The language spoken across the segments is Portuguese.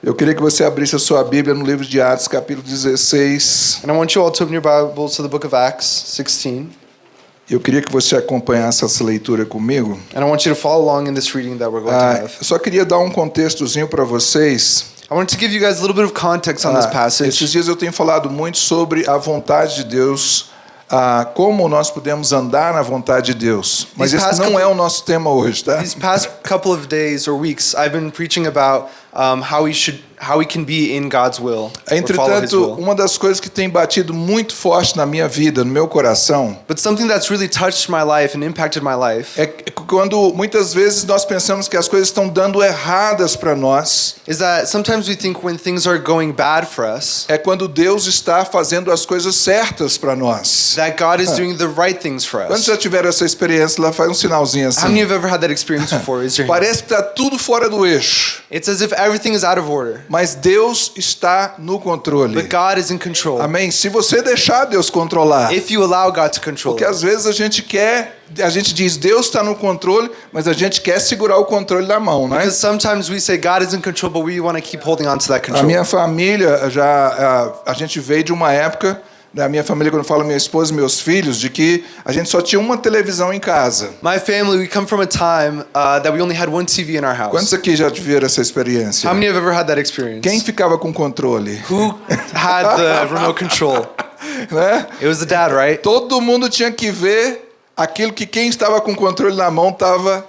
Eu queria que você abrisse a sua Bíblia no livro de Atos, capítulo 16. And I want you all to open your Bibles to the book of Acts 16. Eu queria que você acompanhasse essa leitura comigo. And I want you to follow along in this reading that we're going to have. Eu só queria dar um contextozinho para vocês. I want to give you guys a little bit of context on this passage. Esses dias eu tenho falado muito sobre a vontade de Deus, como nós podemos andar na vontade de Deus. Mas esse não é o nosso tema hoje, tá? These past couple of days or weeks, I've been preaching about how we can be in God's will. Entretanto, uma das coisas que tem batido muito forte na minha vida, no meu coração, But something that's really touched my life and impacted my life é quando muitas vezes nós pensamos que as coisas estão dando erradas para nós. is that sometimes we think when things are going bad for us, É quando Deus está fazendo as coisas certas para nós. that God is doing the right things for Quando us. já tiveram essa experiência, lá faz um sinalzinho How many assim. have ever had that experience before? Raise your hand. Parece que está tudo fora do eixo, It's as if everything is out of order, mas Deus está no controle. but God is in control. Amém? Se você deixar Deus controlar, If you allow God to control porque it. às vezes a gente diz Deus está no controle, mas a gente quer segurar o controle na mão, né? Because sometimes we say God is in control, but we want to keep holding on to that A control. minha família a gente veio de uma época da minha família, quando eu falo minha esposa e meus filhos, de que a gente só tinha uma televisão em casa. My family, we come from a time that we only had one TV in our Quantos house. aqui já tiveram essa experiência? How many have ever had that experience? Quem ficava com controle? Who had the remote control? Né? It was the dad, right? Todo mundo tinha que ver aquilo que quem estava com o controle na mão estava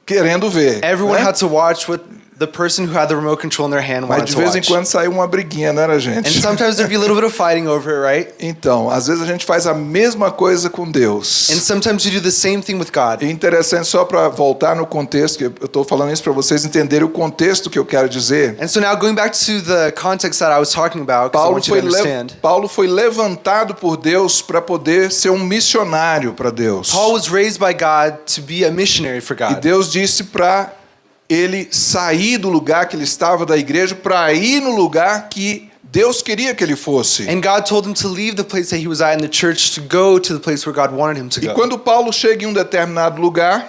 querendo ver. Everyone né? had to watch what the person who had the remote control in their hand Mas wanted de to vez em watch. quando saiu uma briguinha, não era, gente? And sometimes there'd be a little bit of fighting over it, right? Então, às vezes a gente faz a mesma coisa com Deus. And sometimes you do the same thing with God. É interessante, só para voltar no contexto, que eu estou falando isso para vocês entenderem o contexto que eu quero dizer. And so now going back to the context that I was talking about, because I want you to understand. Paulo foi levantado por Deus para poder ser um missionário para Deus. Paul was raised by God to be a missionary for E God. Deus disse para ele sair do lugar que ele estava da igreja para ir no lugar que Deus queria que ele fosse. And God told him to leave the place that he was at in the church to go to the place where God wanted him to E go. quando Paulo chega em um determinado lugar,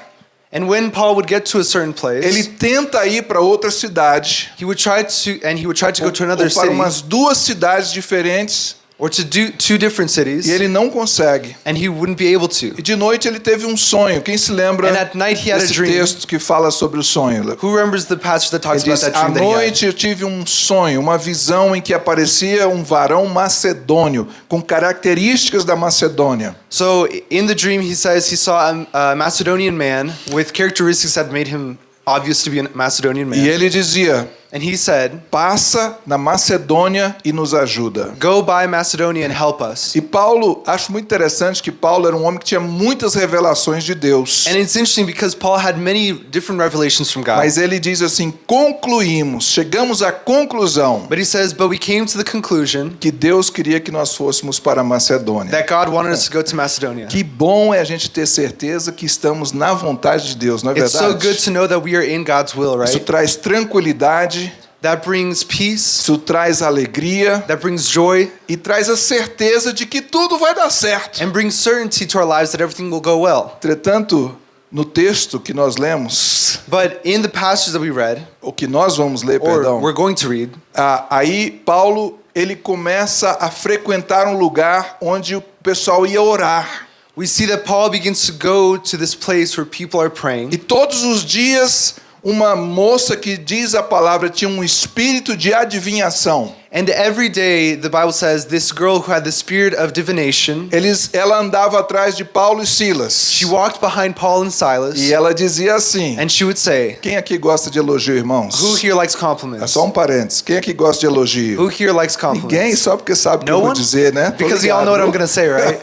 And when Paul would get to a certain place, ele tenta ir para outra cidade, he would try to go to another ou para city umas duas cidades diferentes, or to do two different cities, e ele não consegue. and he wouldn't be able to. E de noite ele teve um sonho. Quem se lembra And at night he had a desse dream. texto que fala sobre o sonho? Who remembers the passage that talks Ele about diz: that à dream that he had? noite eu tive um sonho, uma visão em que aparecia um varão macedônio com características da Macedônia. So in the dream he says he saw a Macedonian man with characteristics that made him obvious to be a Macedonian man. E ele dizia: And he said, passa na Macedônia e nos ajuda. "Go by Macedonia and help us." E Paulo, acho muito interessante que Paulo era um homem que tinha muitas revelações de Deus. And it's interesting because Paul had many different revelations from God. Mas ele diz assim: chegamos à conclusão But he says, "But we came to the conclusion que Deus queria que nós fôssemos para a Macedônia. that God wanted us to go to Macedonia." Que bom é a gente ter certeza que estamos na vontade de Deus, não é It's so verdade? good to know that we are in God's will, Isso right? traz tranquilidade, That brings peace, isso traz alegria that brings joy, e traz a certeza de que tudo vai dar certo. and brings certainty to our lives that everything will go well. Entretanto, no texto que nós lemos, But in the passage that we read, o que nós vamos ler, or perdão, we're going to read, aí Paulo ele começa a frequentar um lugar onde o pessoal ia orar. we see that Paul begins to go to this place where people are praying. E todos os dias uma moça que diz a palavra tinha um espírito de adivinhação. And every day, the Bible says, this girl who had the spirit of divination, Ela andava atrás de Paulo e Silas. she walked behind Paul and Silas, E ela dizia assim: and she would say, quem aqui gosta de elogio, irmãos? "Who here likes É compliments? só um parênteses. Quem aqui gosta de elogio? Who here likes Ninguém, compliments?" só porque sabe o que No eu vou one? dizer, né? Tô Because you all know what I'm ligado. going to say, right?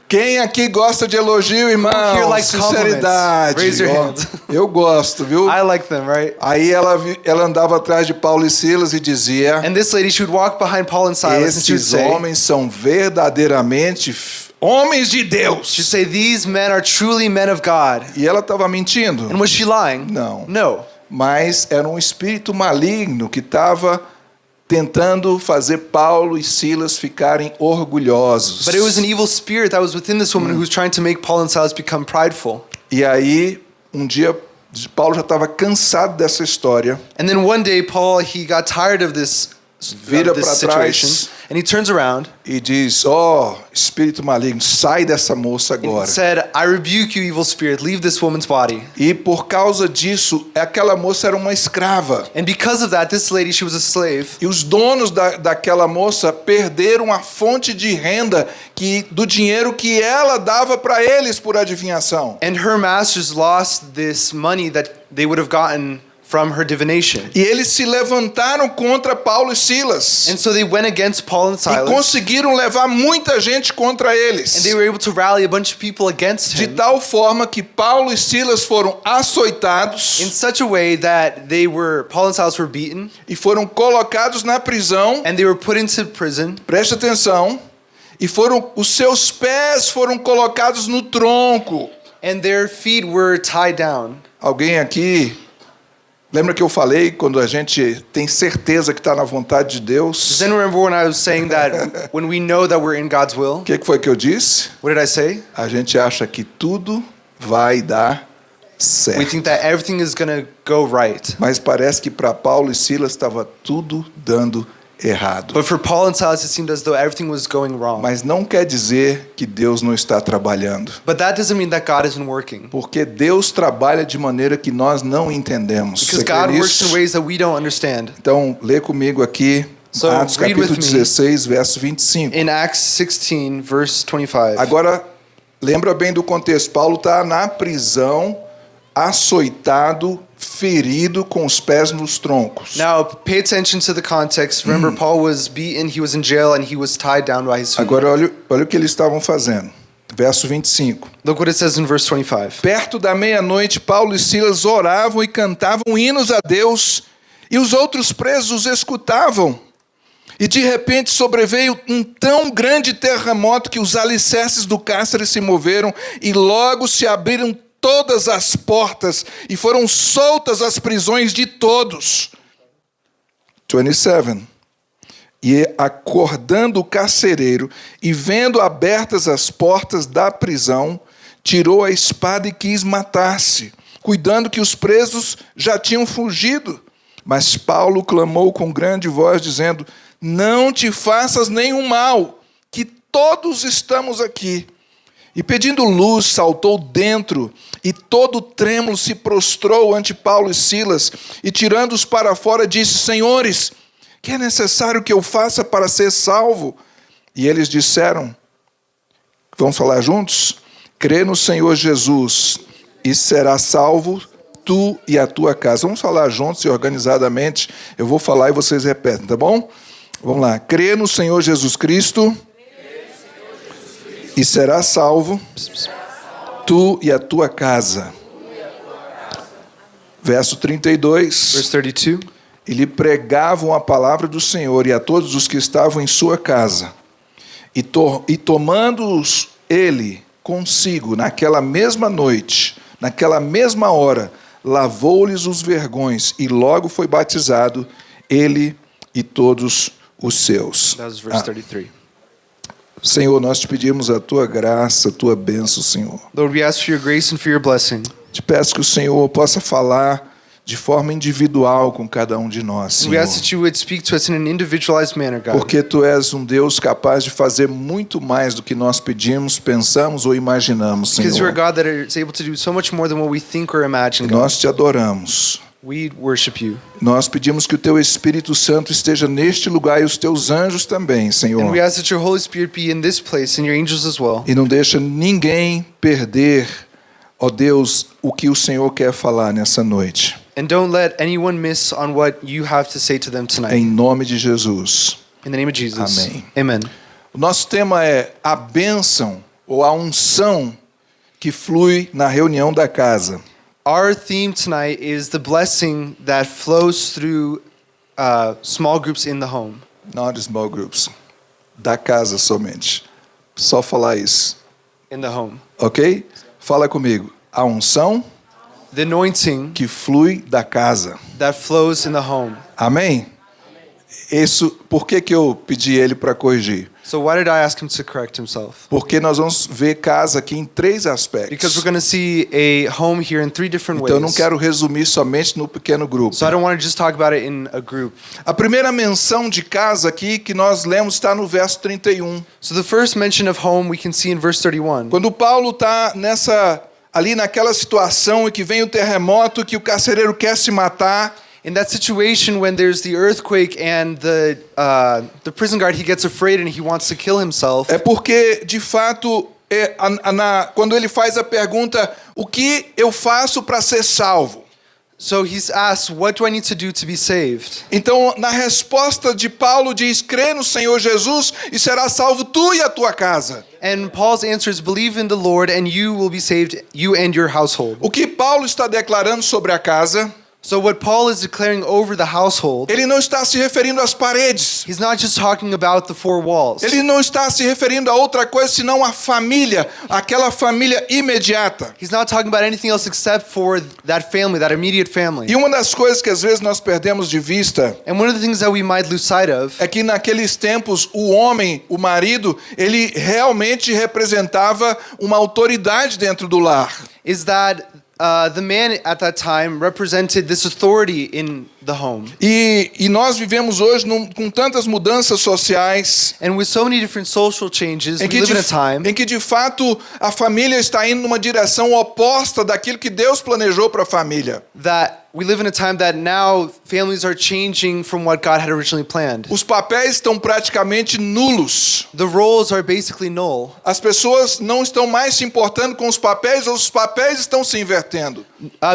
Quem aqui gosta de elogio, irmão? Who here likes Sinceridade. compliments? Raise your Ó, hands. eu gosto, viu? I like them, right? Aí ela andava atrás de Paulo e Silas e dizia: And this lady, she would walk behind Paul and Silas, and she would esses say, homens são verdadeiramente homens de Deus. she'd say, "These men are truly men of God." E ela estava mentindo? And was she lying? Não. No. Mas era um espírito maligno que estava tentando fazer Paulo e Silas ficarem orgulhosos. But it was an evil spirit that was within this woman who was trying to make Paul and Silas become prideful. E aí, um dia, Paulo já estava cansado dessa história. And then one day, Paul, he got tired of this Vira para situation, trás and he turns around e diz: ó, espírito maligno, sai dessa moça and agora. said, I rebuke you, evil spirit, leave this woman's body. E por causa disso, aquela moça era uma escrava. And because of that, this lady, she was a slave. E os donos daquela moça perderam a fonte de renda do dinheiro que ela dava para eles por adivinhação. And her masters lost this money that they would have gotten from her divination. E eles se levantaram contra Paulo e Silas. And so they went against Paul and E Silas. conseguiram levar muita gente contra eles. And they were able to rally a bunch of people against De him tal forma que Paulo e Silas foram açoitados in such a way that Paul and Silas were beaten e foram colocados na prisão. and they were put into prison. Preste atenção. E os seus pés foram colocados no tronco. And their feet were tied down. Alguém aqui lembra que eu falei quando a gente tem certeza que está na vontade de Deus? Does anyone remember when I was saying that when we know that we're in God's will? O que foi que eu disse? What did I say? A gente acha que tudo vai dar We certo. think that everything is going to go right. Mas parece que para Paulo e Silas estava tudo dando errado. But for Paul and Silas, it seemed as though everything was going wrong. Mas não quer dizer que Deus não está trabalhando. But that doesn't mean that God isn't working. Porque Deus trabalha de maneira que nós não entendemos. Because Você crê God works in nisso? ways that we don't understand. Então, lê comigo aqui, So, Atos read capítulo with me. 16, verso 25. In Acts 16, verse 25. Agora, lembra bem do contexto. Paulo está na prisão, açoitado, ferido, com os pés nos troncos. Now, pay attention to the context. Remember, Paul was beaten, he was in jail, and he was tied down by his feet. Agora, olha o que eles estavam fazendo. Verso 25. Look what it says in verse 25. Perto da meia-noite, Paulo e Silas oravam e cantavam hinos a Deus, e os outros presos os escutavam. E de repente sobreveio um tão grande terremoto que os alicerces do cárcere se moveram, e logo se abriram todas as portas, e foram soltas as prisões de todos. 27. E acordando o carcereiro, e vendo abertas as portas da prisão, tirou a espada e quis matar-se, cuidando que os presos já tinham fugido. Mas Paulo clamou com grande voz, dizendo: não te faças nenhum mal, que todos estamos aqui. E pedindo luz, saltou dentro, e todo trêmulo se prostrou ante Paulo e Silas, e tirando-os para fora, disse: Senhores, que é necessário que eu faça para ser salvo? E eles disseram, vamos falar juntos? Crê no Senhor Jesus, e serás salvo, tu e a tua casa. Vamos falar juntos e organizadamente. Eu vou falar e vocês repetem, tá bom? Vamos lá. Crê no Senhor Jesus Cristo, e serás salvo, tu e a tua casa. Verso 32. Verse 32. E lhe pregavam a palavra do Senhor e a todos os que estavam em sua casa. E tomando-os ele consigo naquela mesma noite, naquela mesma hora, lavou-lhes os vergões e logo foi batizado ele e todos os seus. That was verse 33. Senhor, nós te pedimos a tua graça, a tua bênção, Senhor. Lord, we ask for your grace and for your blessing. Te peço que o Senhor possa falar de forma individual com cada um de nós, We Senhor. ask that you would speak to us in an individualized manner, God. Porque tu és um Deus capaz de fazer muito mais do que nós pedimos, pensamos ou imaginamos, Because you're a Senhor. God that is able to do so much more than what we think or imagine, E God. nós te adoramos. We worship you. Nós pedimos que o teu Espírito Santo esteja neste lugar e os teus anjos também, And Senhor. we ask that your Holy Spirit be in this place and your angels as well. E não deixa ninguém perder, ó Deus, o que o Senhor quer falar nessa noite. And don't let anyone miss on what you have to say to them tonight. Em nome de Jesus. In the name of Jesus. Amém. Amen. O nosso tema é a bênção ou a unção que flui na reunião da casa. Our theme tonight is the blessing that flows through small groups in the home. Not small groups. Da casa somente. Só falar isso. In the home. Ok? Fala comigo. A unção The anointing que flui da casa. that flows in the home. Amém? Isso, por que eu pedi ele para corrigir? So why did I ask him to correct himself? Porque nós vamos ver casa aqui em 3 Because aspectos. we're going to see a home here in 3 different Então eu não ways. quero resumir somente no pequeno grupo. So I don't want to just talk about it in a group. A primeira menção de casa aqui que nós lemos está no verso 31. So the first mention of home we can see in verse 31. Quando Paulo está ali naquela situação e que vem o terremoto, que o carcereiro quer se matar. In that situation when there's the earthquake and the prison guard, he gets afraid and he wants to kill himself. É porque, de fato, quando ele faz a pergunta, o que eu faço para ser salvo? So he's asked, what do I need to do to be saved? Então, na resposta de Paulo diz, crê no Senhor Jesus e será salvo tu e a tua casa. And Paul's answer is, believe in the Lord and you will be saved, you and your household. O que Paulo está declarando sobre a casa, So what Paul is declaring over the household, ele não está se referindo às paredes. he's not just talking about the 4 walls. Ele não está se referindo a outra coisa senão a família, aquela família imediata. He's not talking about anything else except for that family, that immediate family. E uma das coisas que às vezes nós perdemos de vista And one of the things that we might lose sight of é que naqueles tempos o homem, o marido, ele realmente representava uma autoridade dentro do lar. is that the man at that time represented this authority in the home. E nós vivemos hoje com tantas mudanças sociais And with so many different social changes, we live in a time em que de fato a família está indo numa direção oposta daquilo que Deus planejou para a família. that we live in a time that now families are changing from what God had originally planned. Os papéis estão praticamente nulos. The roles are basically null. As pessoas não estão mais se importando com os papéis, ou os papéis estão se invertendo.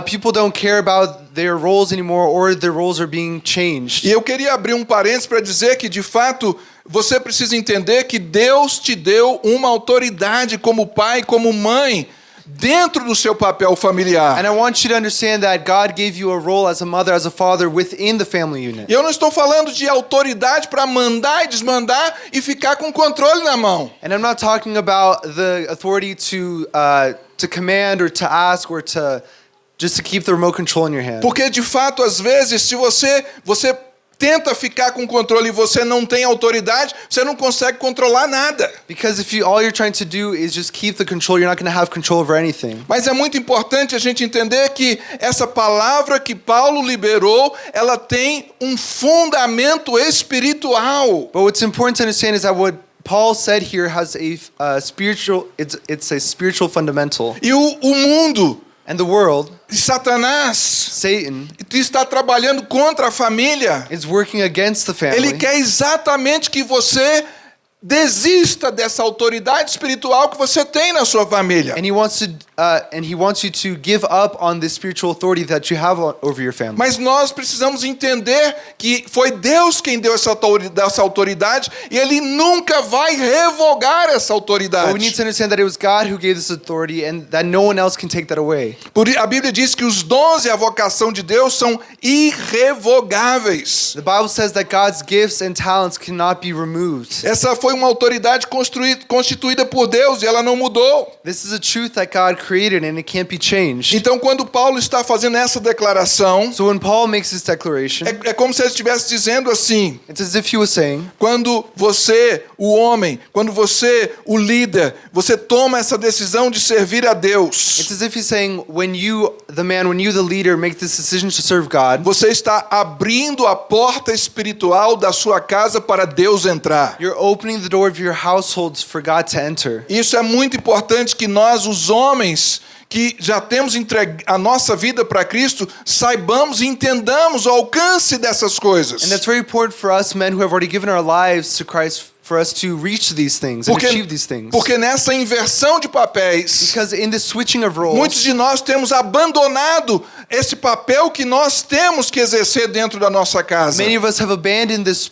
People don't care about their roles anymore, or their roles are being changed. E eu queria abrir um parênteses para dizer que, de fato, você precisa entender que Deus te deu uma autoridade como pai, como mãe, dentro do seu papel familiar. And I want you to understand that God gave you a role as a mother, as a father within the family unit. E eu não estou falando de autoridade para mandar e desmandar e ficar com controle na mão. And I'm not talking about the authority to command or to ask or to just to keep the remote control in your hand. Porque, de fato, às vezes, se você tenta ficar com controle e você não tem autoridade, você não consegue controlar nada. Because if all you're trying to do is just keep the control, you're not going to have control over anything. Mas é muito importante a gente entender que essa palavra que Paulo liberou, ela tem um fundamento espiritual. But what's important to understand is that what Paul said here has a spiritual, it's a spiritual fundamental. E o mundo, And the world, Satanás, Satan, está trabalhando contra a família. is working against the family. Ele quer exatamente que você desista dessa autoridade espiritual que você tem na sua família. And he wants you to give up on the spiritual authority that you have over your family. Mas nós precisamos entender que foi Deus quem deu essa autoridade e Ele nunca vai revogar essa But we need autoridade. to understand that it was God who gave this authority and that no one else can take that away. A Bíblia diz que os dons e a vocação de Deus são irrevogáveis. The Bible says that God's gifts and talents cannot be removed. Essa foi uma autoridade constituída por Deus e ela não mudou. This is a truth that God created and it can't be changed. Então, quando Paulo está fazendo essa declaração, So when Paul makes this declaration, é como se ele estivesse dizendo assim: it's as if he was saying, quando você, o homem, quando você, o líder, você toma essa decisão de servir a Deus, it's as if he's saying, when you, the leader, make this decision to serve God, você está abrindo a porta espiritual da sua casa para Deus entrar. you're opening the door of your households for God to enter. Isso é muito importante que nós, os homens, que já temos entregue a nossa vida para Cristo, saibamos e entendamos o alcance dessas coisas. And that's very important for us men who have already given our lives to Christ, for us to reach these things and achieve these things. Porque nessa inversão de papéis, Because in the switching of roles, muitos de nós temos abandonado esse papel que nós temos que exercer dentro da nossa casa. many of us have abandoned this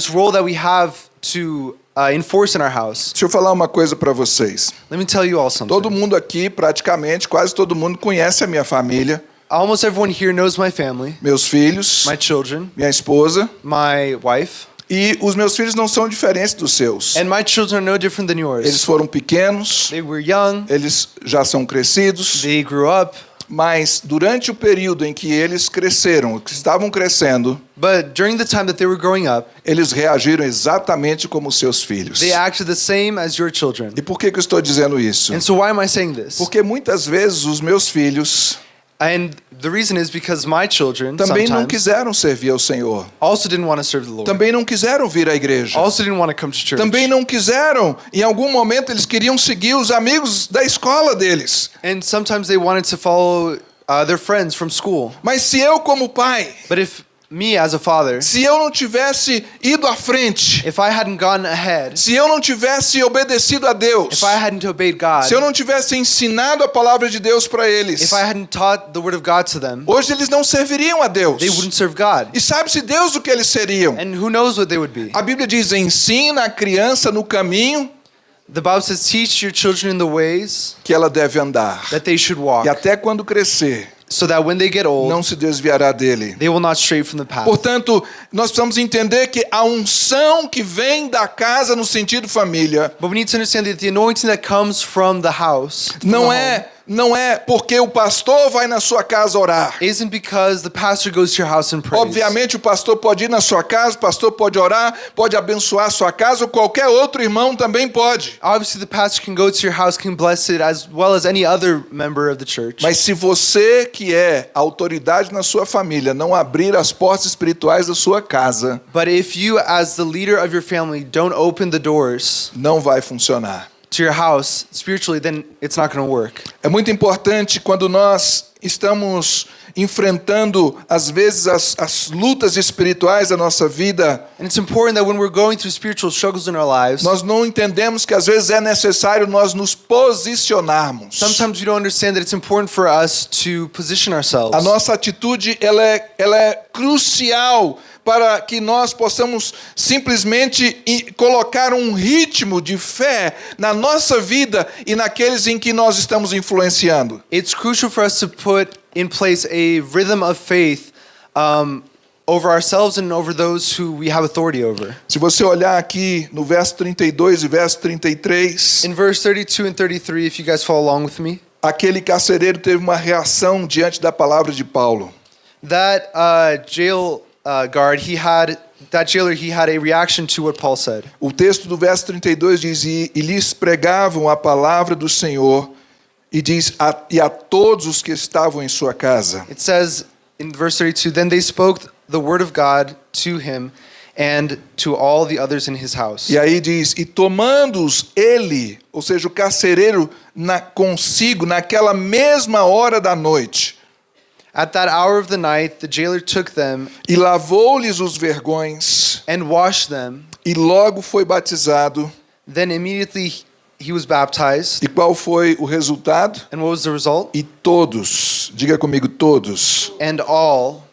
role that we have to enforce in our house. Deixa eu falar uma coisa para vocês. Let me tell you all something. Todo mundo aqui, praticamente, quase todo mundo conhece a minha família, Almost everyone here knows my family, meus filhos, my children, minha esposa, my wife, e os meus filhos não são diferentes dos seus. and my children are no different than Eles yours. foram pequenos, They were young, eles já são crescidos, they grew up, Mas durante o período em que eles cresceram, que estavam crescendo, But during the time that they were growing up, eles reagiram exatamente como seus filhos. they acted the same as your children. E por que eu estou dizendo isso? And so why am I saying this? Porque muitas vezes os meus filhos And the reason is because my children também não sometimes quiseram servir ao Senhor. also didn't want to serve the Lord. Também não quiseram vir à igreja. Also didn't want to come to church. Também não quiseram, em algum momento eles queriam seguir os amigos da escola deles. And sometimes they wanted to follow their friends from school. Mas se eu como pai, But if me as a father, se eu não tivesse ido à frente, if I hadn't gone ahead, se eu não tivesse obedecido a Deus, if I hadn't obeyed God, se eu não tivesse ensinado a palavra de Deus para eles, if I hadn't taught the word of God to them, hoje eles não serviriam a Deus. they wouldn't serve God. E sabe-se Deus o que eles seriam? And who knows what they would be? A Bíblia diz: ensina a criança no caminho The Bible says, teach your children in the ways que ela deve andar. that they should walk, E até quando crescer, so that when they get old, não se desviará dele. they will not stray from the path. Portanto, nós precisamos entender que a unção que vem da casa no sentido família But we need to understand that the anointing that comes from the house from não é porque o pastor vai na sua casa orar. isn't because the pastor goes to your house and prays. Obviamente o pastor pode ir na sua casa, o pastor pode orar, pode abençoar a sua casa, ou qualquer outro irmão também pode. Obviously, the pastor can go to your house, can bless it as well as any other member of the church. Mas se você que é autoridade na sua família não abrir as portas espirituais da sua casa, But if you, as the leader of your family, don't open the doors não vai funcionar. to your house spiritually, then it's not going to work. É muito importante quando nós estamos enfrentando, às vezes, as lutas espirituais da nossa vida, And it's important that when we're going through spiritual struggles in our lives, nós não entendemos que às vezes é necessário nós nos posicionarmos. sometimes we don't understand that it's important for us to position ourselves. A nossa atitude ela é crucial para que nós possamos simplesmente colocar um ritmo de fé na nossa vida e naqueles em que nós estamos influenciando. It's crucial for us to put in place a rhythm of faith over ourselves and over those who we have authority over. Se você olhar aqui no verso 32 e verso 33, In verse 32 and 33, if you guys follow along with me, aquele carcereiro teve uma reação diante da palavra de Paulo. that jail guard, that jailer, he had a reaction to what Paul said. O texto do verso 32 diz: e lhes pregavam a palavra do Senhor, e diz: e a todos os que estavam em sua casa. It says in verse 32, then they spoke the word of God to him and to all the others in his house. E aí diz: e tomando-os ele, ou seja, o carcereiro, consigo, naquela mesma hora da noite, At that hour of the night, the jailer took them e lavou-lhes os vergões, and washed them. e logo foi batizado. Then immediately he was baptized. E qual foi o resultado? And what was the result? E todos, diga comigo, todos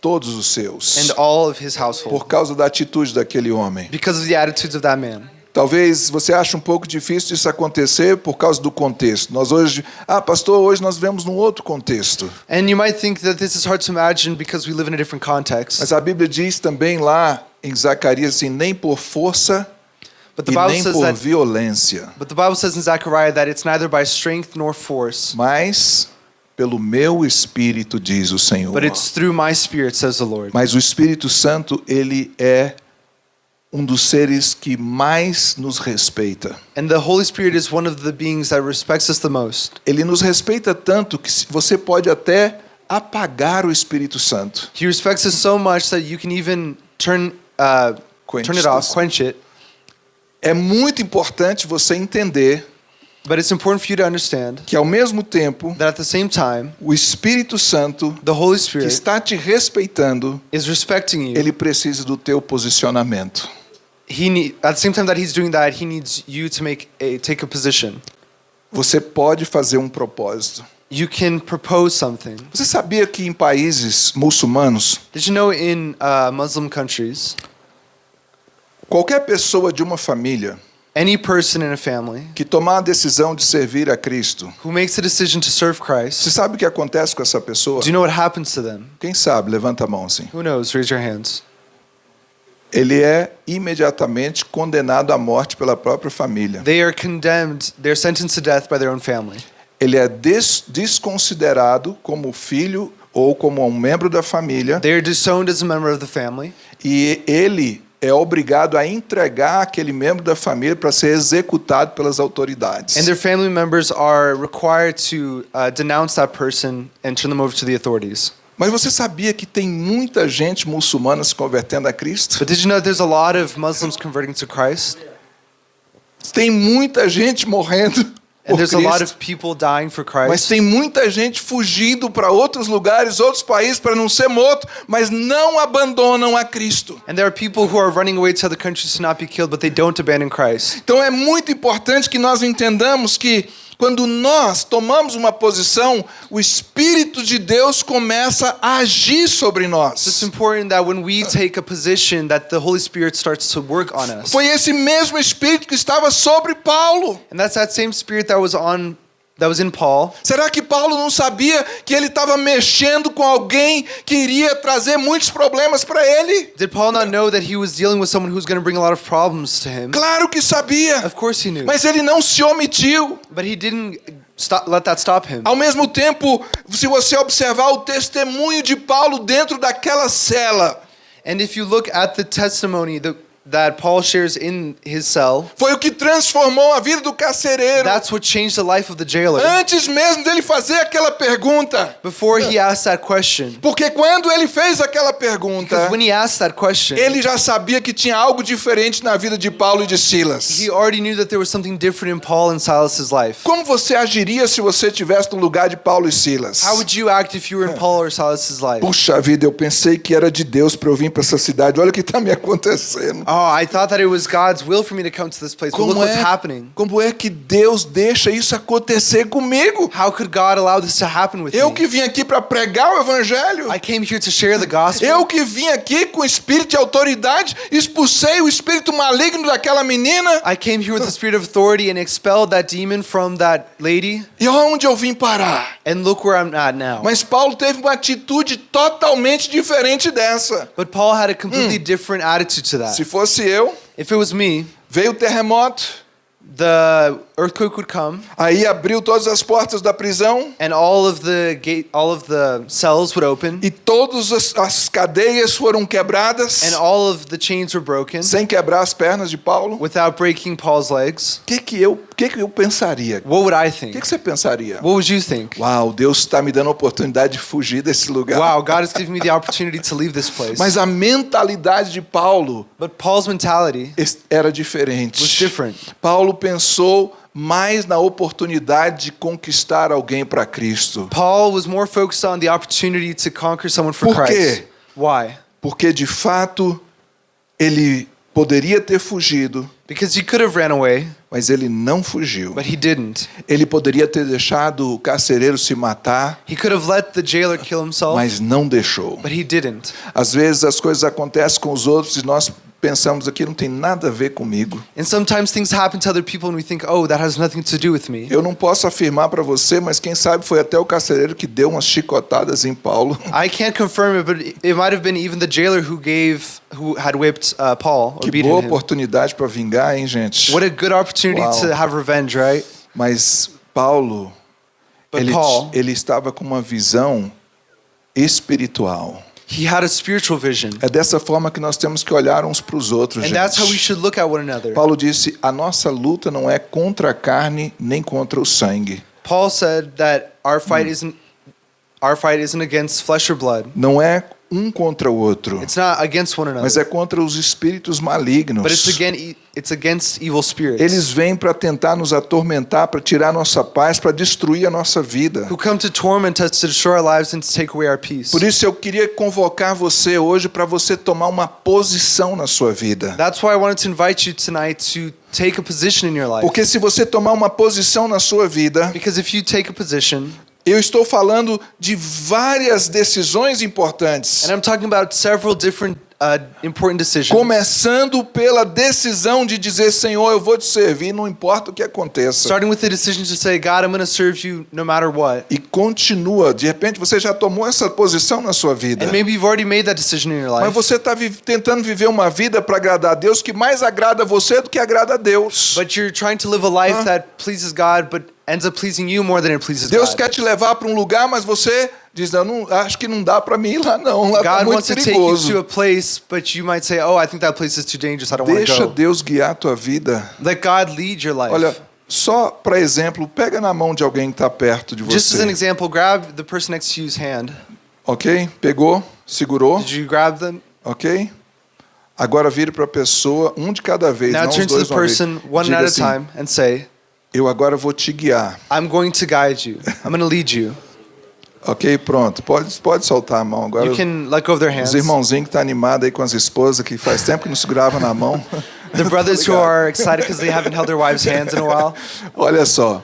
Todos os seus, and all of his household, por causa da atitude daquele homem. because of the attitudes of that man. Talvez você ache um pouco difícil isso acontecer por causa do contexto. Nós hoje, pastor, hoje nós vivemos num outro contexto. And you might think that this is hard to imagine because we live in a different context. Mas a Bíblia diz também lá em Zacarias assim, nem por força But the e Bible nem says por that violência, But the Bible says in Zechariah that it's neither by strength nor force, mas pelo meu Espírito, diz o Senhor. but it's through my spirit, says the Lord. Mas o Espírito Santo, ele é um dos seres que mais nos respeita. And the Holy Spirit is one of the beings that respects us the most. Ele nos respeita tanto que você pode até apagar o Espírito Santo. He respects us so much that you can even turn it off, quench it. É muito importante você entender But it's important for you to understand que ao mesmo tempo that at the same time, o Espírito Santo the Holy que Spirit está te respeitando, is respecting you. ele precisa do teu posicionamento. At the same time that he's doing that, he needs you to take a position. Você pode fazer um propósito. You can propose something. Você sabia que em países muçulmanos, Did you know in Muslim countries, qualquer pessoa de uma família any person in a family que tomar a decisão de servir a Cristo, who makes a decision to serve Christ, você sabe o que acontece com essa pessoa? do you know what happens to them? Quem sabe? Levanta a mão assim. Who knows? Raise your hands. Ele é imediatamente condenado à morte pela própria família. They are condemned, they're sentenced to death by their own family. ele é desconsiderado como filho ou como um membro da família, They are disowned as a member of the family, e ele é obrigado a entregar aquele membro da família para ser executado pelas autoridades. and their family members are required to denounce that person and turn them over to the authorities. Mas você sabia que tem muita gente muçulmana se convertendo a Cristo? But did you know there's a lot of Muslims converting to Christ? Tem muita gente morrendo And por there's a lot Cristo, of people dying for mas Christ. tem muita gente fugindo para outros lugares, outros países para não ser morto, mas não abandonam a Cristo. And there are people who are running away to other countries to not be killed, but they don't abandon Christ. Então é muito importante que nós entendamos que quando nós tomamos uma posição, o Espírito de Deus começa a agir sobre It's nós. important that when we take a position that the Holy Spirit starts to work on us. Foi esse mesmo Espírito que estava sobre Paulo. And that's that same spirit that was in Paul. Será que Paulo não sabia que ele estava mexendo com alguém que iria trazer muitos problemas para ele? Did Paul not know that he was dealing with someone who's going to bring a lot of problems to him? Claro que sabia, Of course he knew. mas ele não se omitiu. But he didn't let that stop him. Ao mesmo tempo, se você observar o testemunho de Paulo dentro daquela cela, And if you look at the testimony that Paul shares in his cell, foi o que transformou a vida do carcereiro. that's what changed the life of the jailer. Antes mesmo dele fazer aquela pergunta. Before he asked that question. Porque quando ele fez aquela pergunta, Because when he asked that question, ele já sabia que tinha algo diferente na vida de Paulo e de Silas. he already knew that there was something different in Paul and Silas's life. Como você agiria se você estivesse no lugar de Paulo e Silas? How would you act if you were in Paul or Silas's life? Puxa vida, eu pensei que era de Deus para eu vir para essa cidade. Olha o que está me acontecendo. Oh, I thought that it was God's will for me to come to this place. But look what's happening. Como é que Deus deixa isso acontecer comigo? How could God allow this to happen with Eu me? que vim aqui para pregar o evangelho. I came here to share the gospel. Eu que vim aqui com espírito de autoridade, expulsei o espírito maligno daquela menina. I came here with the spirit of authority and expelled that demon from that lady. E onde eu vim parar? And look where I'm at now. Mas Paulo teve uma atitude totalmente diferente dessa. But Paul had a completely different attitude to that. Se fosse eu, If it was me, veio o terremoto, the earthquake would come aí abriu todas as portas da prisão and all of the cells would open e todas as cadeias foram quebradas, and all of the chains were broken sem quebrar as pernas de Paulo. without breaking Paul's legs. O que eu pensaria? What would I O think? que você pensaria? What would you think? Uau, Deus está me dando a oportunidade de fugir desse lugar. Wow, God has given me the opportunity to leave this place. Mas a mentalidade de Paulo But Paul's mentality era diferente. was different. Paulo pensou mais na oportunidade de conquistar alguém para Cristo. Paul was more focused on the opportunity to conquer someone for Por Christ. quê? Why? Porque de fato ele poderia ter fugido, Because he could have ran away, mas ele não fugiu. but he didn't. Ele poderia ter deixado o carcereiro se matar, He could have let the jailer kill himself, mas não deixou. but he didn't. Às vezes as coisas acontecem com os outros e nós pensamos aqui não tem nada a ver comigo. And sometimes things happen to other people and we think, oh, that has nothing to do with me. Eu não posso afirmar para você, mas quem sabe foi até o carcereiro que deu umas chicotadas em Paulo. I can't confirm it, but it might have been even the jailer who had whipped Paul or Que beaten boa him. oportunidade para vingar, hein, gente? What a good opportunity Wow. to have revenge, right? Mas Paulo, But Paul, ele estava com uma visão espiritual. he had a spiritual vision. É dessa forma que nós temos que olhar uns para os outros, And that's how we gente. should look at one another. Paulo disse, a nossa luta não é contra a carne nem contra o sangue. Paul said that our fight isn't against flesh or blood. Não é um contra o outro, It's not against one mas another. é contra os espíritos malignos. But it's against evil spirits Eles vêm para tentar nos atormentar, para tirar nossa paz, para destruir a nossa vida. who come to torment us, to destroy our lives and to take away our peace. Por isso eu queria convocar você hoje para você tomar uma posição na sua vida. That's why I wanted to invite you tonight to take a position in your life. Porque se você tomar uma posição na sua vida, Because if you take a position, eu estou falando de várias decisões importantes. and I'm talking about several different important decisions. Começando pela decisão de dizer, Senhor, eu vou te servir, não importa o que aconteça. Starting with the decision to say, God, I'm going to serve you no matter what. E continua. De repente você já tomou essa posição na sua vida. And maybe you've already made that decision in your Mas life. você está tentando viver uma vida para agradar a Deus que mais agrada a você do que agrada a Deus. But you're trying to live a life that pleases God, but ends up pleasing you more than it pleases Deus God. quer te levar para um lugar, mas você diz, não, acho que não dá para mim ir lá não, lá está God muito wants to take you perigoso. to a place, but you might say, oh, I think that place is too dangerous, I don't want to Deixa go. Deus guiar a tua vida. Let God lead your life. Olha, só para exemplo, pega na mão de alguém que está perto de Just as an você. example, grab the person next to you's hand. Ok? Pegou? Segurou? Did you grab them? Ok? Agora vire para a pessoa, um de cada vez, Now não os turn to dois the uma vez. person one Diga at a assim, time and say, eu agora vou te guiar. I'm going to guide you. I'm going to lead you. Ok, pronto. Pode soltar a mão. Agora You can let go of their hands. os irmãozinhos que estão animados aí com as esposas, que faz tempo que não segurava na mão. The brothers who Obrigado. are excited because they haven't held their wives' hands in a while. Olha só.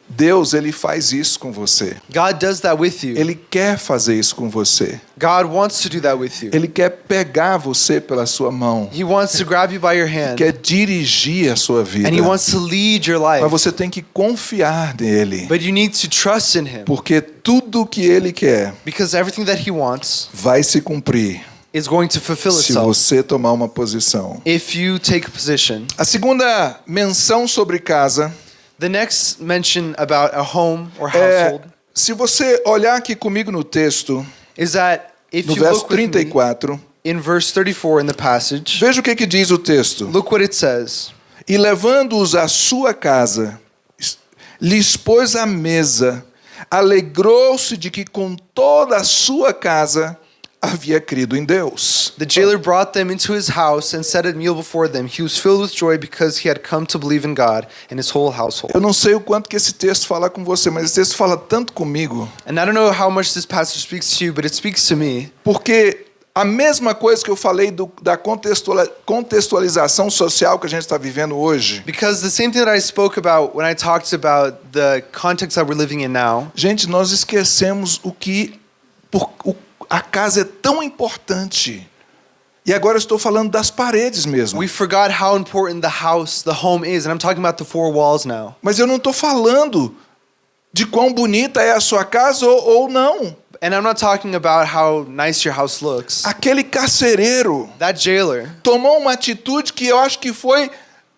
Deus, ele faz isso com você. God does that with you. Ele quer fazer isso com você. God wants to do that with you. Ele quer pegar você pela sua mão. He wants to grab you by your hand. Quer dirigir a sua vida. And He wants to lead your Mas life. você tem que confiar nele. But you need to trust in Him. Porque tudo o que ele quer Because everything that He wants vai se cumprir is going to fulfill se itself você tomar uma posição. if you take a position. A segunda menção sobre casa The next mention about a home or é, household se você olhar aqui comigo no texto, is that if no you verso look with me 34, in verse 34 in the passage, veja o que diz o texto. look what it says. E levando-os à sua casa, lhes pôs à mesa, alegrou-se de que com toda a sua casa havia crido em Deus. The jailer brought them into his house and set a meal before them. He was filled with joy because he had come to believe in God and his whole household. Eu não sei o quanto que esse texto fala com você, mas esse texto fala tanto comigo, And I don't know how much this passage speaks to you, but it speaks to me. porque a mesma coisa que eu falei da contextualização social que a gente está vivendo hoje. Because the same thing that I spoke about when I talked about the context that we're living in now, Gente, nós esquecemos a casa é tão importante. E agora eu estou falando das paredes mesmo. we forgot how important the home is. And I'm talking about the four walls now. Mas eu não estou falando de quão bonita é a sua casa ou não. And I'm not talking about how nice your house looks. Aquele carcereiro That jailer tomou uma atitude que eu acho que foi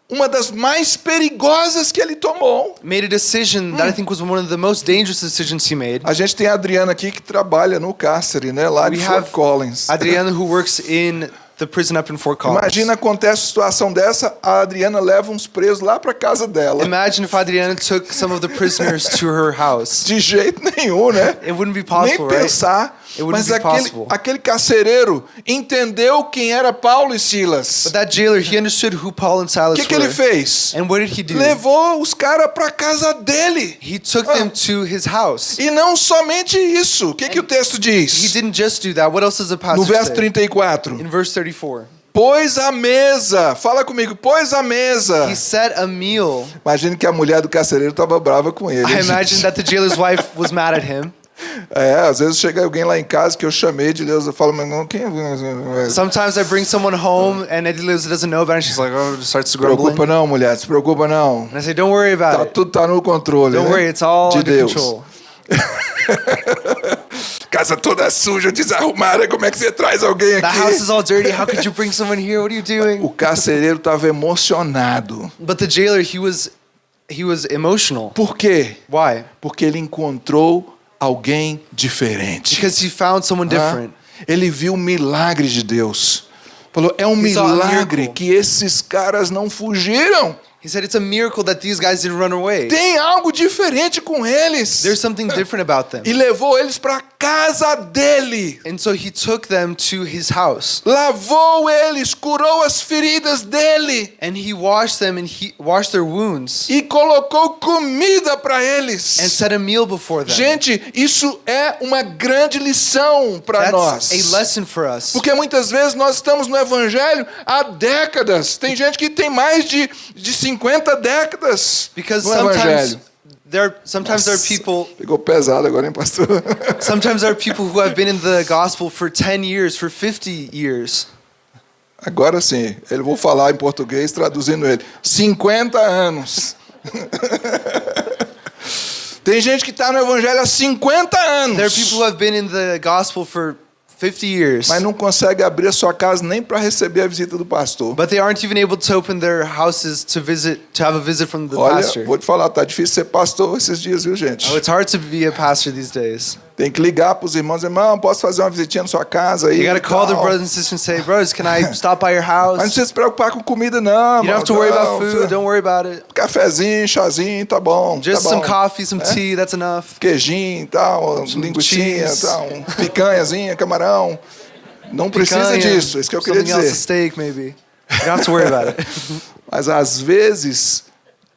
uma das mais perigosas que ele tomou. made a decision that I think was one of the most dangerous decisions he made. A gente tem a Adriana aqui que trabalha no cárcere, né? Lá de We Fort have Collins. Adriana who works in the prison up in Fort Collins. Imagina, acontece uma situação dessa, a Adriana leva uns presos lá para casa dela. Imagine if Adriana took some of the prisoners to her house. De jeito nenhum, né? It wouldn't be possible, Nem right? pensar. It wouldn't Mas be possible. aquele carcereiro entendeu quem era Paulo e Silas. But that jailer, he understood who Paul and O Silas que were. ele fez? And what did he do? Levou os caras para casa dele. He took them to his house. E não somente isso. O que o texto He diz? didn't just do that. What else does the No passage verso say? 34. In verse 34. Pôs a mesa. Fala comigo. Pôs a mesa. He set a meal. Imagine que a mulher do carcereiro estava brava com ele. I imagine that the jailer's wife was mad at him. Às vezes chega alguém lá em casa que eu chamei de Deus, eu falo, mas não, quem é? Sometimes I bring someone home and Eddie Liz doesn't know about it and she's like, oh, starts Se preocupa grumbling. não, mulher, se preocupa não. And I say, don't worry about it. Tudo tá no controle. Don't né? worry, it's all de under Deus. control. Casa toda suja, desarrumada, como é que você traz alguém The house is aqui? all dirty. How could you bring someone here? What are you O doing? carcereiro estava emocionado. But the jailer, he was emotional. Por quê? Why? Porque ele encontrou alguém diferente. Because he found someone different. Ele viu o milagre de Deus. Falou, é um He saw a milagre miracle. que esses caras não fugiram. He said it's a miracle that these guys didn't run away. Tem algo diferente com eles. There's something different about them. E levou eles para casa dele. And so he took them to his house. Lavou eles, curou as feridas dele. And he washed them and he washed their wounds. E colocou comida para And eles. set a meal before them. Gente, isso é uma grande lição para nós. That's a lesson for us. Porque muitas vezes nós estamos no evangelho há décadas. Tem gente que tem mais de 50 décadas Because no sometimes evangelho. sometimes there are people Pegou pesado agora, hein, pastor? sometimes there are people who have been in the gospel for 10 years, for 50 years. Agora sim, eu vou falar em português traduzindo ele. 50 anos. Tem gente que está no evangelho há 50 anos. There are people who have been in the gospel for 50 years. mas não consegue abrir a sua casa nem para receber a visita do pastor. But they aren't even able to open their houses to have a visit from the Olha, pastor. vou te falar, tá difícil ser pastor esses dias, viu, gente? Oh, it's hard to be a pastor these days. Tem que ligar para os irmãos, irmão, posso fazer uma visitinha na sua casa aí? You gotta e call their tal. brothers and sisters and say, bros, can I stop by your Mas não house? precisa se preocupar com comida, não. You don't have to worry about food. Don't worry about it. Cafezinho, chazinho, tá bom. Just tá some bom. coffee, some tea, that's enough. Queijinho e tal, linguiçinha, cheese. tal, picanhazinha, camarão. Não precisa Picanha, disso, é isso que eu queria something else, a dizer. steak maybe. You don't have to worry about it. Mas às vezes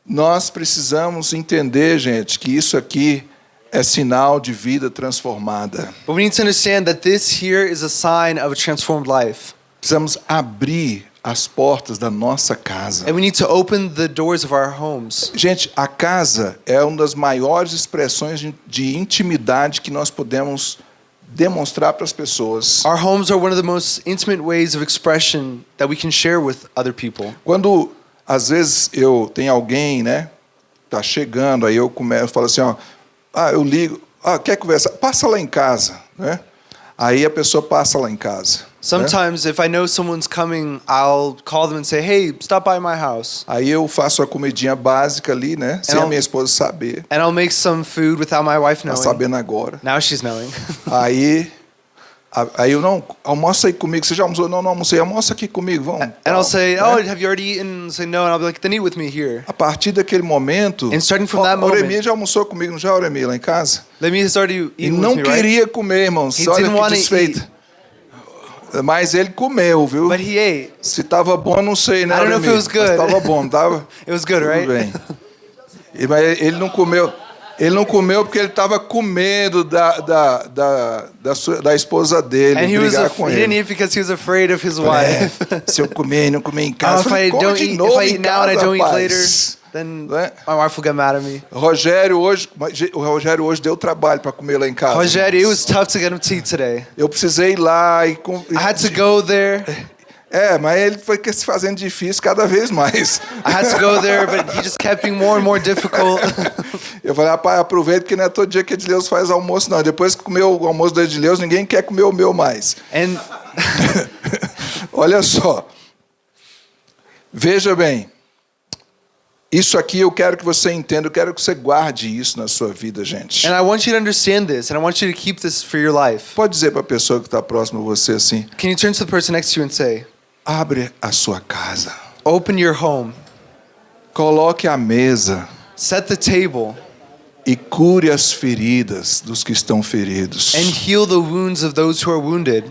nós precisamos entender, gente, que isso aqui é sinal de vida transformada. But we need to understand that this here is a sign of a transformed life. Precisamos abrir as portas da nossa casa. And we need to open the doors of our homes. Gente, a casa é uma das maiores expressões de intimidade que nós podemos demonstrar para as pessoas. Our homes are one of the most intimate ways of expression that we can share with other people. Quando às vezes eu tenho alguém, né, tá chegando, aí eu começo, eu falo assim, ó, eu ligo, quer conversar? Passa lá em casa, né? Aí a pessoa passa lá em casa. Sometimes if I know someone's coming, I'll call them and say, "Hey, stop by my house." Aí eu faço a comidinha básica ali, né? Sem a minha esposa saber. And I'll make some food without my wife Tá knowing. sabendo agora. Now she's knowing. Aí eu não, almoça aí comigo. Você já almoçou? Não, não almocei. Almoça aqui comigo, vamos. And I'll say, né? "Oh, have you already eaten?" I'll say, "No." And I'll be like, "Then eat with me here." A partir daquele momento, And starting from that a Auremi moment- já almoçou comigo, não já, Auremi, lá em casa? Let me start E eating não with me, right? queria comer, irmãos. He Olha didn't que wanna desfeito. Mas ele comeu, viu? But he ate. Se tava bom, não sei, né, I don't know if Auremi? it was good. Mas tava bom, não tava? It was good, Tudo right? bem. Mas ele não comeu. Ele não comeu porque ele estava com medo da esposa dele, And brigar com he didn't ele. eat because he was afraid of his É, wife. se eu comer e não comer em Oh, casa, if falei, I come don't de eat, if novo I em eat now and I casa, don't eat later, rapaz. then Né? my wife will get mad at me. O Rogério hoje deu trabalho para comer lá em casa. Rogério, it was tough to get him to eat today. Eu precisei ir lá e I had to go there. mas ele foi se fazendo difícil cada vez mais. I had to go there, but he just kept being more and more difficult. Eu falei, rapaz, aproveita que não é todo dia que Edileus faz almoço, não. Depois que comeu o almoço do Edileus, ninguém quer comer o meu mais. And Olha só. Veja bem. Isso aqui eu quero que você entenda, eu quero que você guarde isso na sua vida, gente. I want you to understand this, and I want you to keep this for your life. Pode dizer para a pessoa que está próxima a você assim, Can you turn to the person next to you and say, abre a sua casa, open your home, coloque a mesa set the table, e cure as feridas dos que estão feridos. and heal the wounds of those who are wounded.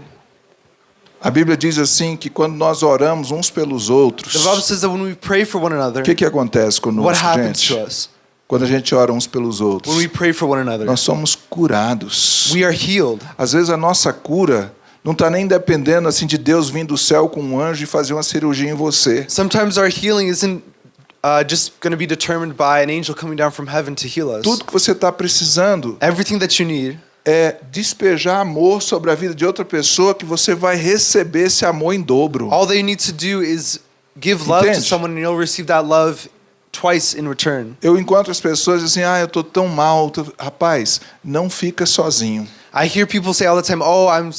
A Bíblia diz assim que quando nós oramos uns pelos outros, The Bible says that when we pray for one another, o que acontece what conosco, happens gente? to us? Quando a gente ora uns pelos outros, When we pray for one another, nós somos curados. we are healed. Às vezes a nossa cura não está nem dependendo assim de Deus vir do céu com um anjo e fazer uma cirurgia em você. Sometimes our healing isn't just going to be determined by an angel coming down from heaven to heal us. Tudo que você está precisando Everything that you need é despejar amor sobre a vida de outra pessoa, que você vai receber esse amor em dobro. all that you need to do is give love to Entende? someone and you'll receive that love twice in return. Eu encontro as pessoas assim, eu estou tão mal. Rapaz, não fica sozinho. I hear people say all the time, "Oh, I'm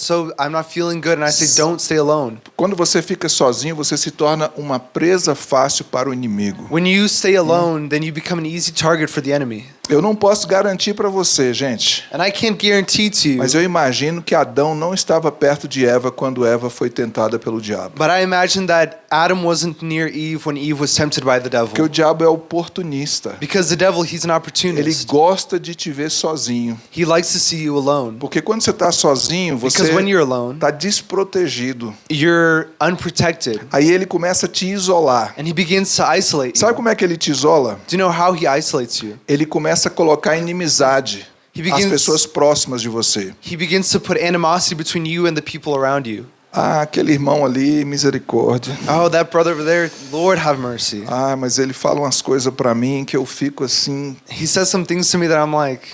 not feeling good," and I say, "Don't stay alone." Quando você fica sozinho, você se torna uma presa fácil para o inimigo. When you stay alone, then you become an easy target for the enemy. Eu não posso garantir para você, gente, And I can't guarantee to you, mas eu imagino que Adão não estava perto de Eva quando Eva foi tentada pelo diabo. but I imagine that Adam wasn't near Eve when Eve was tempted by the devil. Porque o diabo é oportunista. Because the devil, he's an Ele opportunist. gosta de te ver sozinho. He likes to see you alone. Porque quando você está sozinho, você Because when you're alone, está desprotegido. you're unprotected. Aí ele começa a te isolar. And he begins to isolate Sabe you. como é que ele te isola? Do you know how he isolates you? Ele começa a colocar inimizade He às begins- pessoas próximas de você. He begins to put animosity between you and the people around you. Ah, aquele irmão ali, misericórdia. Oh, that brother over there, Lord have mercy. Ah, mas ele fala umas coisas pra mim que eu fico assim. He says some things to me that I'm like,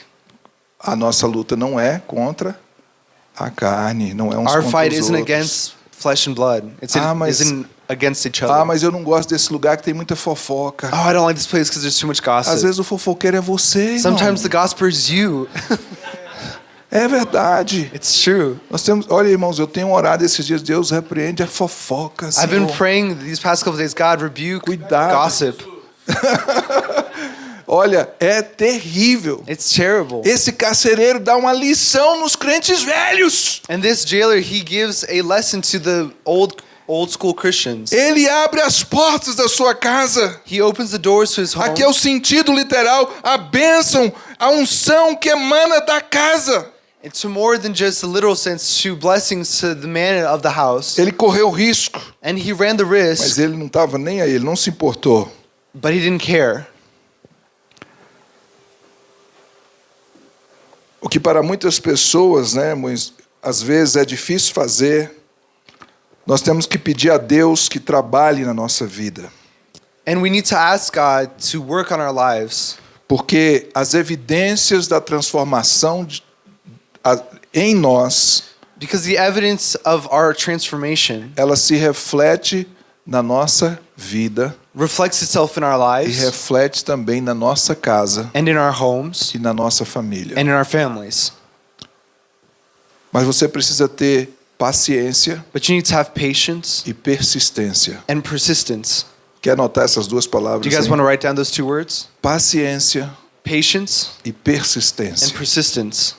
A nossa luta não é contra a carne, não é uns our contra fight os isn't outros. against flesh and blood. Isn't against each other. Ah, mas eu não gosto desse lugar que tem muita fofoca. Oh, I don't like this place because there's too much Às gossip. vezes o fofoqueiro é você, irmão. Sometimes the gossip is you. É verdade. It's true. Nós temos, olha, irmãos, eu tenho orado esses dias, Deus repreende a fofoca, I've been Senhor. praying these past couple days, God, rebuke Cuidado. gossip. Olha, é terrível. It's terrible. Esse carcereiro dá uma lição nos crentes velhos. And this jailer, he gives a lesson to the old school Christians. Ele abre as portas da sua casa. He opens the doors to his home. Aqui é o sentido literal, a bênção, a unção que emana da casa. It's more than just a literal sense to blessings to the man of the house. Ele correu risco, And he ran the mas risk, ele não estava nem aí, ele não se importou. but he didn't care. O que para muitas pessoas, né, às vezes é difícil fazer, nós temos que pedir a Deus que trabalhe na nossa vida. And we need to ask God to work on our lives. Porque as evidências da transformação em nós, Because the evidence of our transformation ela se reflete na nossa vida reflects itself in our e lives reflete também na nossa casa and in our homes e na nossa família. and in our families. Mas você precisa ter paciência But you need to have patience e persistência. and persistence. Quer anotar essas duas Do palavras? you guys aí? want to write down those two words? Paciência Patience e and persistência. persistence.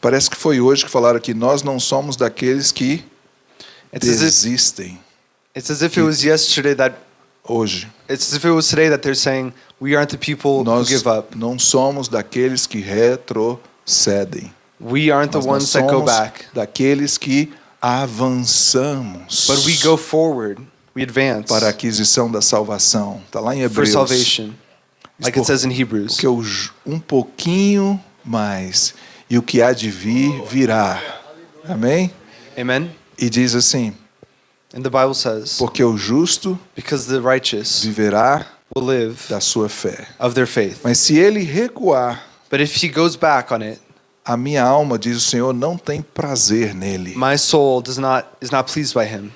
Parece que foi hoje que falaram aqui, nós não somos daqueles que It's as if desistem. it was yesterday that Hoje. it's as if it was today that they're saying we aren't the people who Nós give up. não somos daqueles que retrocedem. We aren't the Nós não ones that go somos back, daqueles que avançamos but we go forward. We advance para a aquisição da salvação. Está lá em for Hebreus. salvation, like it says in Hebrews. Porque um pouquinho mais e o que há de vir virá. Amém? Amen. E diz assim, And the Bible says, porque o justo because the righteous viverá will live da sua fé. of their faith. Mas se ele recuar, But if he goes back on it, a minha alma, diz o Senhor, não tem prazer nele. my soul is not pleased by him.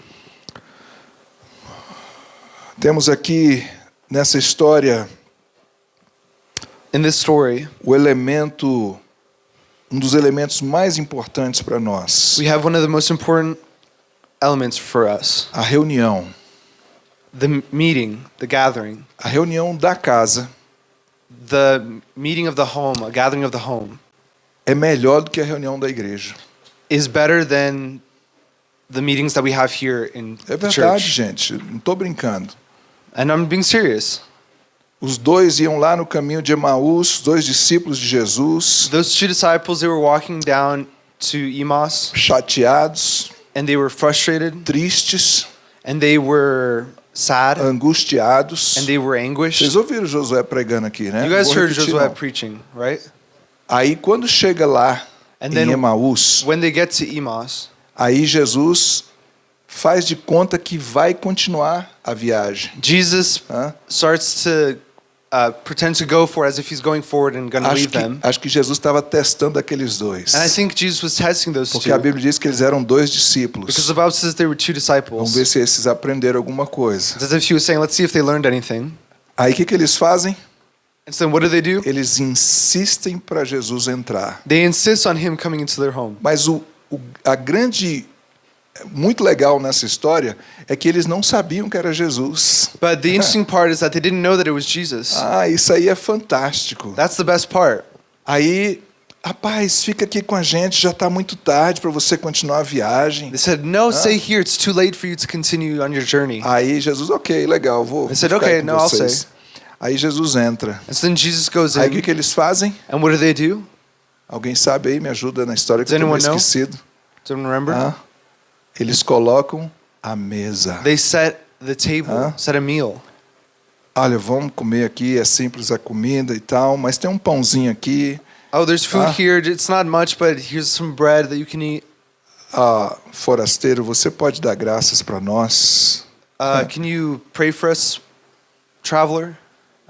Temos aqui nessa história In this story, um dos elementos mais importantes para nós, we have one of the most important elements for us. a reunião. The meeting, the gathering, A reunião da casa the meeting of the home, a gathering of the home, é melhor do que a reunião da igreja. is better than the meetings that we have here in É the verdade, church. gente, não estou brincando. And I'm being serious. Os dois iam lá no caminho de Emaús, os dois discípulos de Jesus, Those two disciples, they were walking down to Emmaus, chateados, and they were frustrated, tristes, and they were sad, angustiados. and they were anguished. Vocês ouviram Josué pregando aqui, né? You guys Vou heard repetir, Josué não. preaching, right? Aí quando chega lá And em then Emaús, when they get to Emmaus, aí Jesus faz de conta que vai continuar a viagem. Jesus Hã? starts to pretend to go for it as if he's going forward and going to leave them. Acho que Jesus estava testando aqueles dois. And I think Jesus was testing those Porque a two. Bíblia diz que eles eram dois discípulos. Because the Bible says there were two Vamos ver disciples. se esses aprenderam alguma coisa. It's as if he was saying, let's see if they learned anything. Aí o que eles fazem? And so what do? Eles insistem para Jesus entrar. They insist on him coming into their home. Mas a grande, muito legal nessa história é que eles não sabiam que era Jesus. But the interesting part is that they didn't know that it was Jesus. Ah, isso aí é fantástico. That's the best part. Aí, rapaz, fica aqui com a gente, já está muito tarde para você continuar a viagem. They said, no, stay here. It's too late for you to continue on your journey. Aí Jesus, ok, legal, vou They said, ficar okay, com no, I'll vocês. stay. Aí Jesus entra. And so then Jesus goes Aí o in. que eles fazem? And what do? Alguém sabe aí? Me ajuda na história que Does eu estou anyone know? esquecido. Do you remember? Ah, eles colocam a mesa. They set the table, Huh? set a meal. Olha, vamos comer aqui, é simples a comida e tal, mas tem um pãozinho aqui. Oh, there's food Ah. here. It's not much, but here's some bread that you can eat. Ah, forasteiro, você pode dar graças para nós? Can you pray for us, traveler?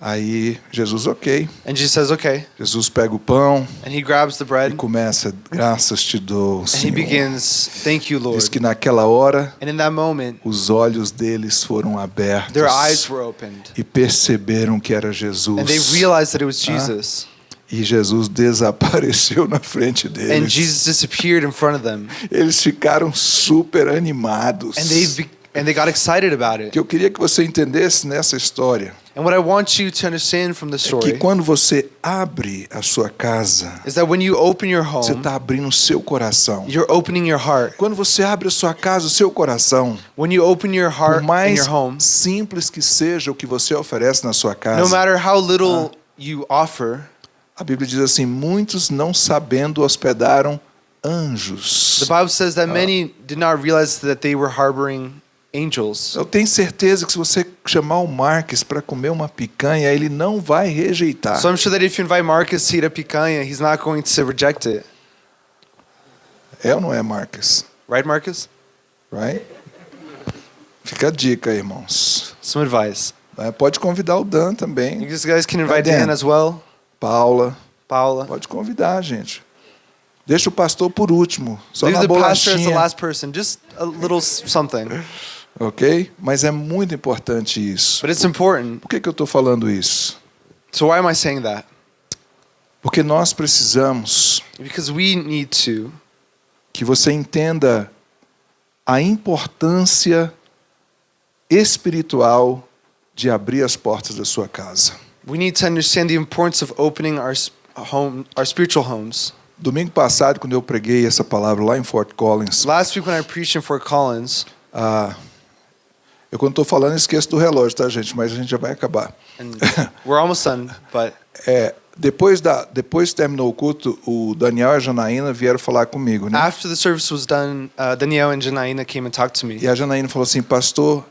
Aí Jesus, ok. And Jesus says, okay. Jesus pega o pão And he grabs the e bread começa, graças te dou, and he Senhor. begins, thank you, Lord. Diz que naquela hora And in that moment, os olhos deles foram abertos their eyes were opened e perceberam que era Jesus. and they realized that it was Jesus. E Jesus desapareceu na frente And deles. Jesus disappeared in front of them. Eles ficaram super animados. And they got excited about O it. que eu queria que você entendesse nessa história And what I want you to understand from the é que story quando você abre a sua casa, is that when you open your você home, está abrindo o seu coração. you're opening your heart. Quando você abre a sua casa, o seu coração, When you open your por heart and mais your home, simples que seja o que você oferece na sua no casa, matter how little you offer, a Bíblia diz assim, muitos não sabendo hospedaram anjos. the Bible says that many did not realize that they were harboring angels. Eu tenho certeza que se você chamar o Marques para comer uma picanha, ele não vai rejeitar. So I'm sure that if you invite Marcus to eat a picanha, he's not going to reject it. É ou não é, Marques? Right, Marcus? Right? Fica a dica aí, irmãos. Some advice. Pode convidar o Dan também. You guys can invite Dan. Dan as well. Paula. Paula. Pode convidar, gente. Deixa o pastor por último. Só Leave na the pastor as the bolachinha. last person. Just a little something. Ok? Mas é muito importante isso. But it's important. Por que eu estou falando isso? So why am I saying that? Porque nós precisamos Because we need to que você entenda a importância espiritual de abrir as portas da sua casa. we need to understand the importance of opening our spiritual homes. Domingo passado, quando eu preguei essa palavra lá em Fort Collins, Last week when I preached in Fort Collins, eu quando estou falando esqueço do relógio, tá, gente? Mas a gente já vai acabar. and we're almost done, but Depois que terminou o culto, o Daniel e a Janaína vieram falar comigo, né? after the service was done, Danielle and Janaina came and talked to me. E a Janaína falou assim, pastor,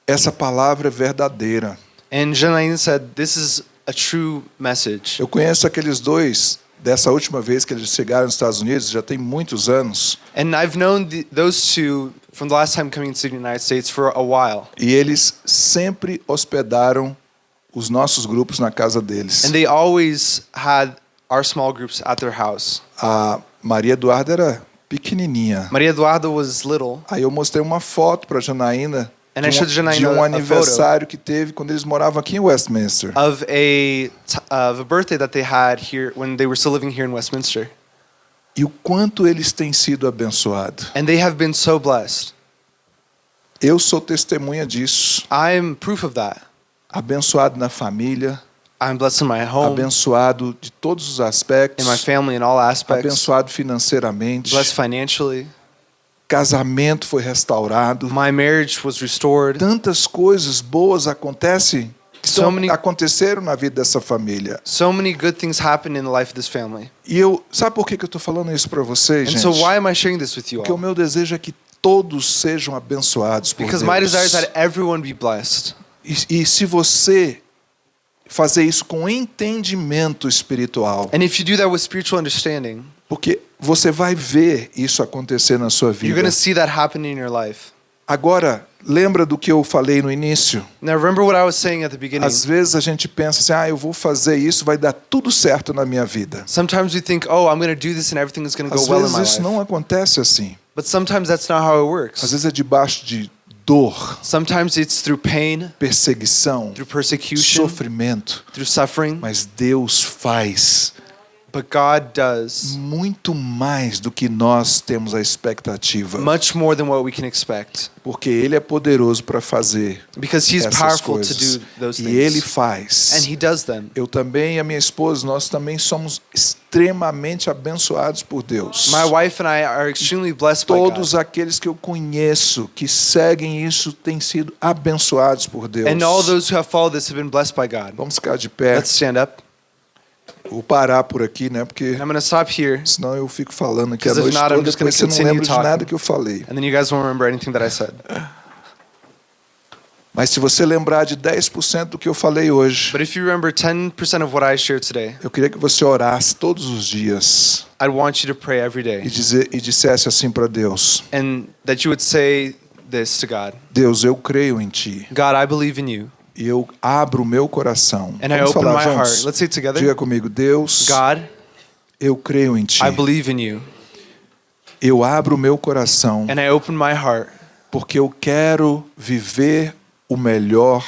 essa palavra é verdadeira. And Janaina said, this is a true message. Eu conheço aqueles dois dessa última vez que eles chegaram nos Estados Unidos, já tem muitos anos, And I've known those two from the last time coming to the United States for a while. e eles sempre hospedaram os nossos grupos na casa deles. And they always had our small groups at their house. A Maria Eduarda era pequenininha. Maria Eduardo was little, Aí eu mostrei uma foto para Janaína And I showed Janaína de um a aniversário que teve quando eles moravam aqui em Westminster. of a birthday that they had here when they were still living here in Westminster. E o quanto eles têm sido abençoados. And they have been so blessed. Eu sou testemunha disso. I'm proof of that. Abençoado na família, I'm blessed in my home, abençoado de todos os aspectos, in my family, in all aspects, abençoado financeiramente, blessed financially. casamento foi restaurado. My marriage was restored. Tantas coisas boas acontecem, So aconteceram na vida dessa família. So many good things happened in the life of this family. E sabe por que eu estou falando isso para vocês, And gente? so why am I sharing this with you Porque o all? meu desejo é que todos sejam abençoados por Because Deus. my desire is that everyone be blessed. E se você fazer isso com entendimento espiritual, And if you do that with spiritual understanding, porque você vai ver isso acontecer na sua you're vida. going to see that happen in your life. Agora, lembra do que eu falei no início? Now remember what I was saying at the beginning. Às vezes a gente pensa assim, eu vou fazer isso, vai dar tudo certo na minha vida. Sometimes we think, oh, I'm going to do this and everything is going to Às go well in vezes my isso life. não acontece assim. But sometimes that's not how it Às works. vezes é debaixo de dor, Sometimes it's through pain, perseguição, through persecution, sofrimento. through suffering. Mas Deus faz But God does muito mais do que nós temos a expectativa. much more than what we can expect. Porque Ele é poderoso para fazer Because He's essas powerful coisas. to do those E Ele things. faz. And He does them. Eu também e a minha esposa, nós também somos extremamente abençoados por Deus. My wife and I are extremely blessed by Todos God. aqueles que eu conheço que seguem isso têm sido abençoados por Deus. And all those who have followed this have been blessed by God. Vamos ficar de pé. Let's stand up. Vou parar por aqui, né? Porque And I'm going to stop here. senão eu fico falando aqui a Because if noite not, I'm toda, just depois você gonna não lembra continue de nada talking. que eu falei. And then you guys won't remember anything that I said. Mas se você lembrar de 10% do que eu falei hoje, But if you remember 10% of what I shared today, eu queria que você orasse todos os dias I'd want you to pray every day. e dissesse assim para Deus: And that you would say this to God. Deus, eu creio em Ti. God, I believe in you. E eu abro o meu coração. And I Vamos open falar my juntos? heart. Let's say it together. Diga comigo, Deus, God, eu creio em Ti. I believe in you. Eu abro o meu coração And I open my heart porque eu quero viver o melhor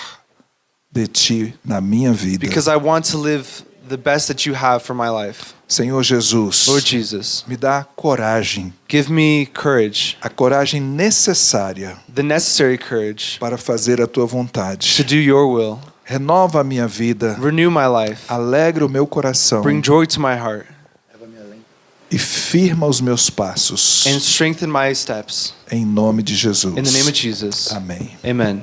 de Ti na minha vida. because I want to live the best that you have for my life. Senhor Jesus, Lord Jesus, me dá coragem, give me courage, a coragem necessária the necessary courage para fazer a tua to vontade. do your will. Renova a minha vida, Renew my life. alegra o meu coração Bring joy to my heart e firma os meus passos. and strengthen my steps. Em nome de Jesus. In the name of Jesus. Amém. Amen.